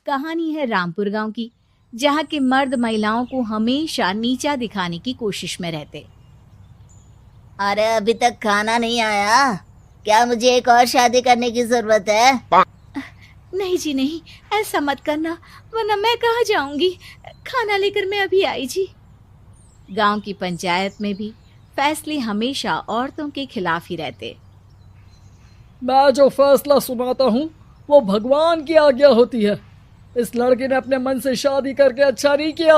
कहानी है रामपुर गांव की, जहां के मर्द महिलाओं को हमेशा नीचा दिखाने की कोशिश में रहते। अरे अभी तक खाना नहीं आया, क्या मुझे एक और शादी करने की जरूरत है? नहीं जी नहीं, ऐसा मत करना, वरना मैं कहाँ जाऊंगी। खाना लेकर मैं अभी आई जी। गांव की पंचायत में भी फैसले हमेशा औरतों के खिलाफ ही रहते। मैं जो फैसला सुनाता हूँ वो भगवान की आज्ञा होती है। इस लड़के ने अपने मन से शादी करके अच्छा नहीं किया।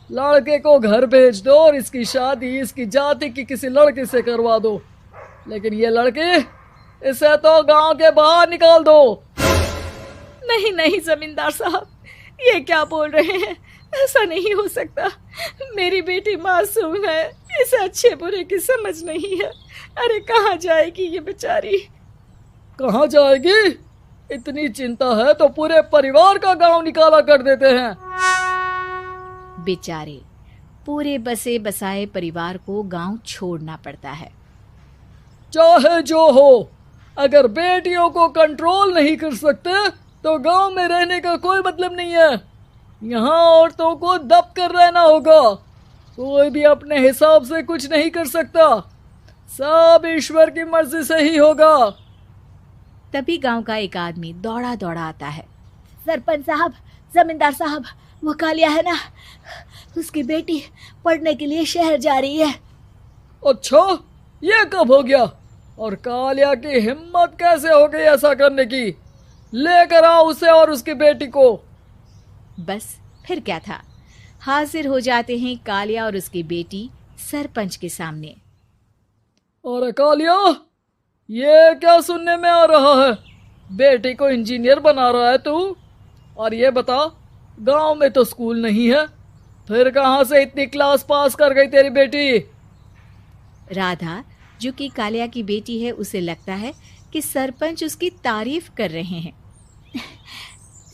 लड़के को घर भेज दो और इसकी शादी इसकी जाति की किसी लड़के से करवा दो। लेकिन ये लड़की, इसे तो गांव के बाहर निकाल दो। नहीं नहीं जमींदार साहब, ये क्या बोल रहे हैं? ऐसा नहीं हो सकता। मेरी बेटी मासूम है, इसे अच्छे बुरे की समझ नहीं है। अरे कहाँ जाएगी ये बेचारी? कहाँ जाएगी? इतनी चिंता है तो पूरे परिवार का गांव निकाला कर देते हैं। बेचारे पूरे बसे बसाए परिवार को गांव छोड़ना पड़ता है। चाहे जो हो, अगर बेटियों को कंट्रोल नहीं कर सकते तो गांव में रहने का कोई मतलब नहीं है। यहाँ औरतों को दब कर रहना होगा। कोई भी अपने हिसाब से कुछ नहीं कर सकता, सब ईश्वर की मर्जी से ही होगा। तभी गांव का एक आदमी दौड़ा दौड़ा आता है। सरपंच साहब, जमींदार साहब, वो कालिया है ना, उसकी बेटी पढ़ने के लिए शहर जा रही है। अच्छा, ये कब हो गया? और कालिया की हिम्मत कैसे हो गई ऐसा करने की? लेकर आओ उसे और उसकी बेटी को। बस फिर क्या था, हाजिर हो जाते हैं कालिया और उसकी बेटी सरपंच के सामने। और कालिया, ये क्या सुनने में आ रहा है? बेटी को इंजीनियर बना रहा है तू? और ये बता, गांव में तो स्कूल नहीं है, फिर कहां से इतनी क्लास पास कर गई तेरी बेटी? राधा, जो कि कालिया की बेटी है, उसे लगता है कि सरपंच उसकी तारीफ कर रहे हैं।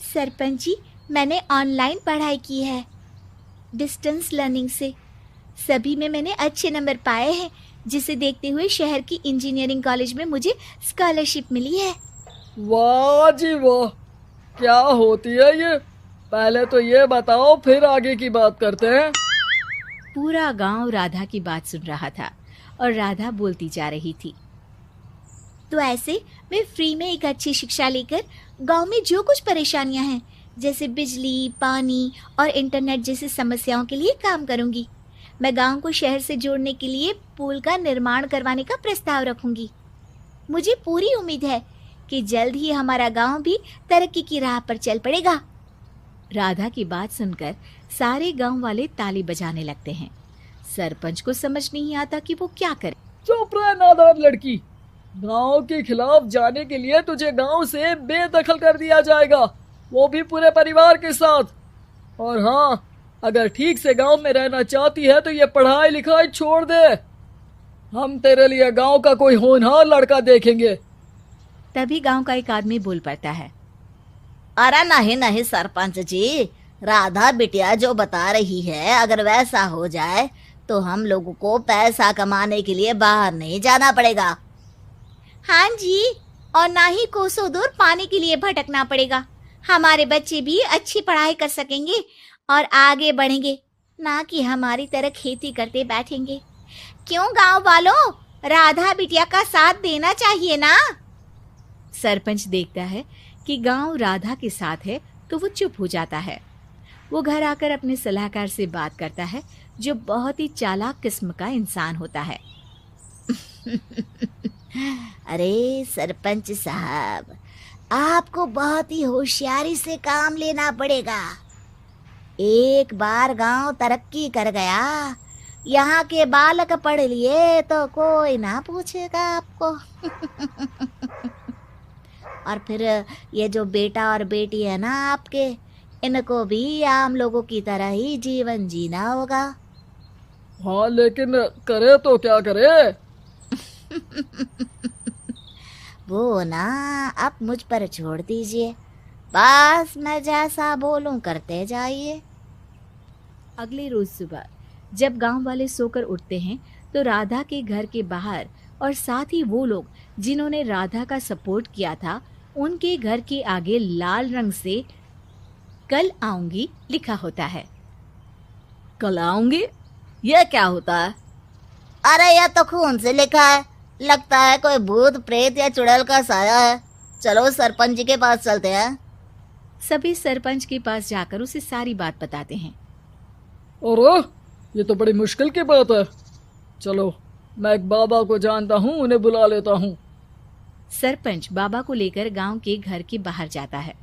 सरपंच जी, मैंने ऑनलाइन पढ़ाई की है, डिस्टेंस लर्निंग से। सभी में मैंने अच्छे नंबर पाए हैं, जिसे देखते हुए शहर की इंजीनियरिंग कॉलेज में मुझे स्कॉलरशिप मिली है। वाह जी वाह, क्या होती है ये? पहले तो ये बताओ, फिर आगे की बात करते हैं। पूरा गांव राधा की बात सुन रहा था और राधा बोलती जा रही थी। तो ऐसे मैं फ्री में एक अच्छी शिक्षा लेकर गांव में जो कुछ परेशानियां हैं, जैसे बिजली, पानी और इंटरनेट जैसी समस्याओं के लिए काम करूंगी। मैं गांव को शहर से जोड़ने के लिए पुल का निर्माण करवाने का प्रस्ताव रखूंगी। मुझे पूरी उम्मीद है कि जल्द ही हमारा गांव भी तरक्की की राह पर चल पड़ेगा। राधा की बात सुनकर सारे गांव वाले ताली बजाने लगते हैं। सरपंच को समझ नहीं आता कि वो क्या करे। चुप रह नादान लड़की, गांव के खिलाफ जाने के लिए तुझे गांव से बेदखल कर दिया जाएगा, वो भी पूरे परिवार के साथ। और हाँ, अगर ठीक से गांव में रहना चाहती है तो ये पढ़ाई लिखाई छोड़ दे। हम तेरे लिए गांव का कोई होनहार लड़का देखेंगे। तभी गांव का एक आदमी बोल पड़ता है। अरे नहीं नहीं सरपंच जी, राधा बिटिया जो बता रही है, अगर वैसा हो जाए तो हम लोगों को पैसा कमाने के लिए बाहर नहीं जाना पड़ेगा। हाँ जी, और ना ही कोसों दूर पानी के लिए भटकना पड़ेगा। हमारे बच्चे भी अच्छी पढ़ाई कर सकेंगे और आगे बढ़ेंगे, ना कि हमारी तरह खेती करते बैठेंगे। क्यों गांव वालों, राधा बिटिया का साथ देना चाहिए ना। सरपंच देखता है कि गांव राधा के साथ है तो वो चुप हो जाता है। वो घर आकर अपने सलाहकार से बात करता है, जो बहुत ही चालाक किस्म का इंसान होता है। अरे सरपंच साहब, आपको बहुत ही होशियारी से काम लेना पड़ेगा। एक बार गांव तरक्की कर गया, यहाँ के बालक पढ़ लिए तो कोई ना पूछेगा आपको। और फिर ये जो बेटा और बेटी है ना आपके, इनको भी आम लोगों की तरह ही जीवन जीना होगा। हाँ, लेकिन करे तो क्या करे? वो ना आप मुझ पर छोड़ दीजिए, बस मैं जैसा बोलूं करते जाइए। अगले रोज सुबह जब गांव वाले सोकर उठते हैं तो राधा के घर के बाहर और साथ ही वो लोग जिन्होंने राधा का सपोर्ट किया था, उनके घर के आगे लाल रंग से कल आऊंगी लिखा होता है। कल आऊंगी, यह क्या होता है? अरे यह तो खून से लिखा है, लगता है कोई भूत प्रेत या चुड़ैल का साया है। चलो सरपंच जी के पास चलते हैं। सभी सरपंच के पास जाकर उसे सारी बात बताते हैं। अरे ये तो बड़ी मुश्किल की बात है। चलो मैं एक बाबा को जानता हूँ, उन्हें बुला लेता हूँ। सरपंच बाबा को लेकर गांव के घर के बाहर जाता है।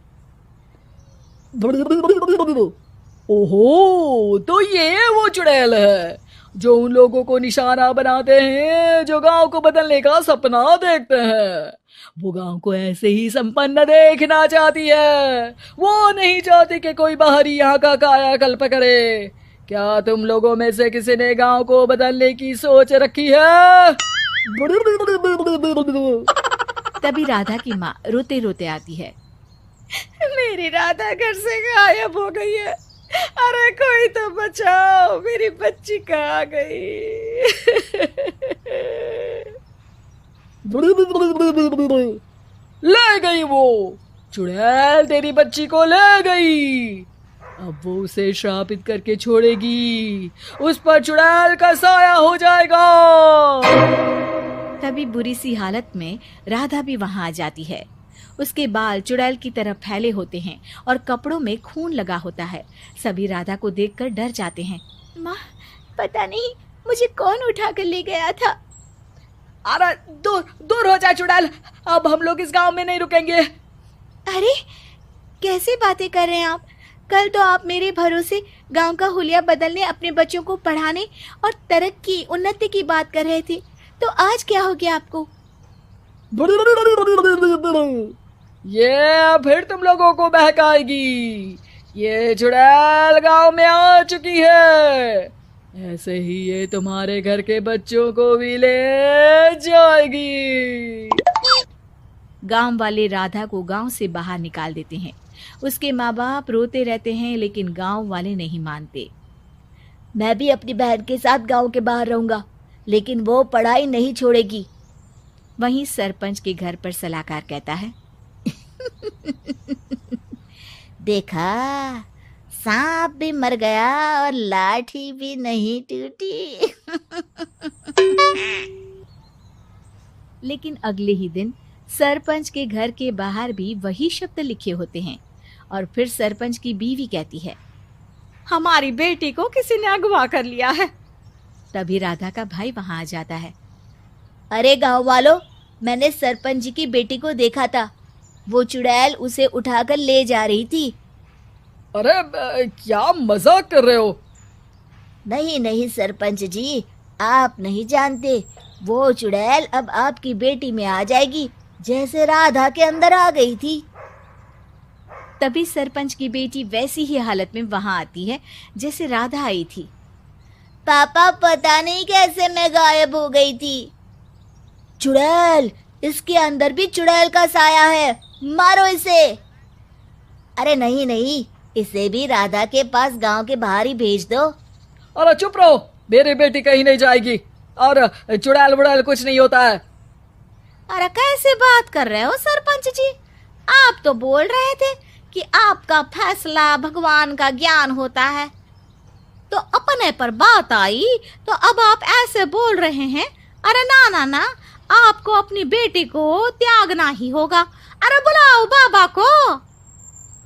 ओहो, तो ये वो चुड़ैल है जो उन लोगों को निशाना बनाते हैं जो गांव को बदलने का सपना देखते हैं। वो गांव को ऐसे ही संपन्न देखना चाहती है। वो नहीं चाहती कि कोई बाहरी यहाँ का कायाकल्प करे। क्या तुम लोगों में से किसी ने गांव को बदलने की सोच रखी है? तभी राधा की माँ रोते रोते आती है। मेरी राधा घर से गायब हो गई है। अरे कोई तो बचाओ, मेरी बच्ची कहाँ गई? ले गई वो चुड़ैल, तेरी बच्ची को ले गई। अब वो उसे श्रापित करके छोड़ेगी, उस पर चुड़ैल का साया हो जाएगा। तभी बुरी सी हालत में राधा भी वहां आ जाती है। उसके बाल चुड़ैल की तरह फैले होते हैं और कपड़ों में खून लगा होता है। सभी राधा को देखकर डर जाते हैं। माँ, पता नहीं मुझे कौन उठा कर ले गया था। अरे दूर दूर हो जा चुड़ैल, अब हम लोग इस गांव में नहीं रुकेंगे। अरे कैसे बातें कर रहे हैं आप? कल तो आप मेरे भरोसे गांव का हुलिया बदलने, अपने बच्चों को पढ़ाने और तरक्की उन्नति की बात कर रहे थे, तो आज क्या हो गया आपको? ये फिर तुम लोगों को बहकाएगी। ये चुड़ैल गांव में आ चुकी है, ऐसे ही ये तुम्हारे घर के बच्चों को भी ले जाएगी। गांव वाले राधा को गांव से बाहर निकाल देते हैं। उसके माँ बाप रोते रहते हैं, लेकिन गांव वाले नहीं मानते। मैं भी अपनी बहन के साथ गांव के बाहर रहूंगा, लेकिन वो पढ़ाई नहीं छोड़ेगी। वहीं सरपंच के घर पर सलाहकार कहता है। देखा, सांप भी मर गया और लाठी भी नहीं टूटी। लेकिन अगले ही दिन सरपंच के घर के बाहर भी वही शब्द लिखे होते हैं और फिर सरपंच की बीवी कहती है, हमारी बेटी को किसी ने अगवा कर लिया है। तभी राधा का भाई वहां आ जाता है। अरे गांव वालों, मैंने सरपंच जी की बेटी को देखा था। वो चुड़ैल उसे उठाकर ले जा रही थी। अरे क्या मजाक कर रहे हो? नहीं नहीं सरपंच जी, आप नहीं जानते। वो चुड़ैल अब आपकी बेटी में आ जाएगी, जैसे राधा के अंदर आ गई थी। तभी सरपंच की बेटी वैसी ही हालत में वहां आती है जैसे राधा आई थी। पापा, पता नहीं कैसे मैं गायब हो गई थी। चुड़ैल, इसके अंदर भी चुड़ैल का साया है, मारो इसे। अरे नहीं नहीं, इसे भी राधा के पास गांव के बाहर ही भेज दो। अरे चुप रहो, मेरी बेटी कहीं नहीं जाएगी और चुड़ैल बुड़ैल कुछ नहीं होता है। अरे कैसे बात कर रहे हो सरपंच जी? आप तो बोल रहे थे कि आपका फैसला भगवान का ज्ञान होता है, तो अपने पर बात आई तो अब आप ऐसे बोल रहे हैं। अरे ना ना ना, आपको अपनी बेटी को त्यागना ही होगा। अरे बुलाओ बाबा को।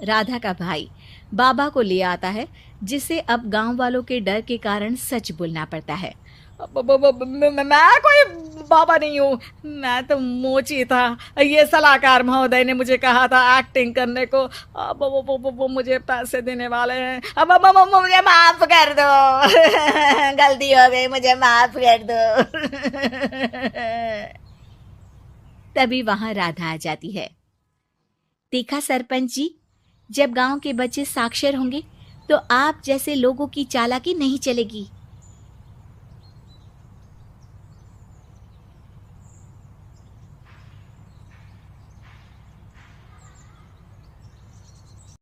राधा का भाई बाबा को ले आता है, जिसे अब गांव वालों के डर के कारण सच बोलना पड़ता है। मैं कोई बाबा नहीं हूँ, मैं तो मोची था। ये सलाहकार महोदय ने मुझे कहा था एक्टिंग करने को। अब वो मुझे पैसे देने वाले हैं। अब मुझे माफ कर दो। गलती हो गई, मुझे माफ कर दो। तभी वहां राधा आ जाती है। देखा सरपंच जी, जब गांव के बच्चे साक्षर होंगे तो आप जैसे लोगों की चालाकी नहीं चलेगी।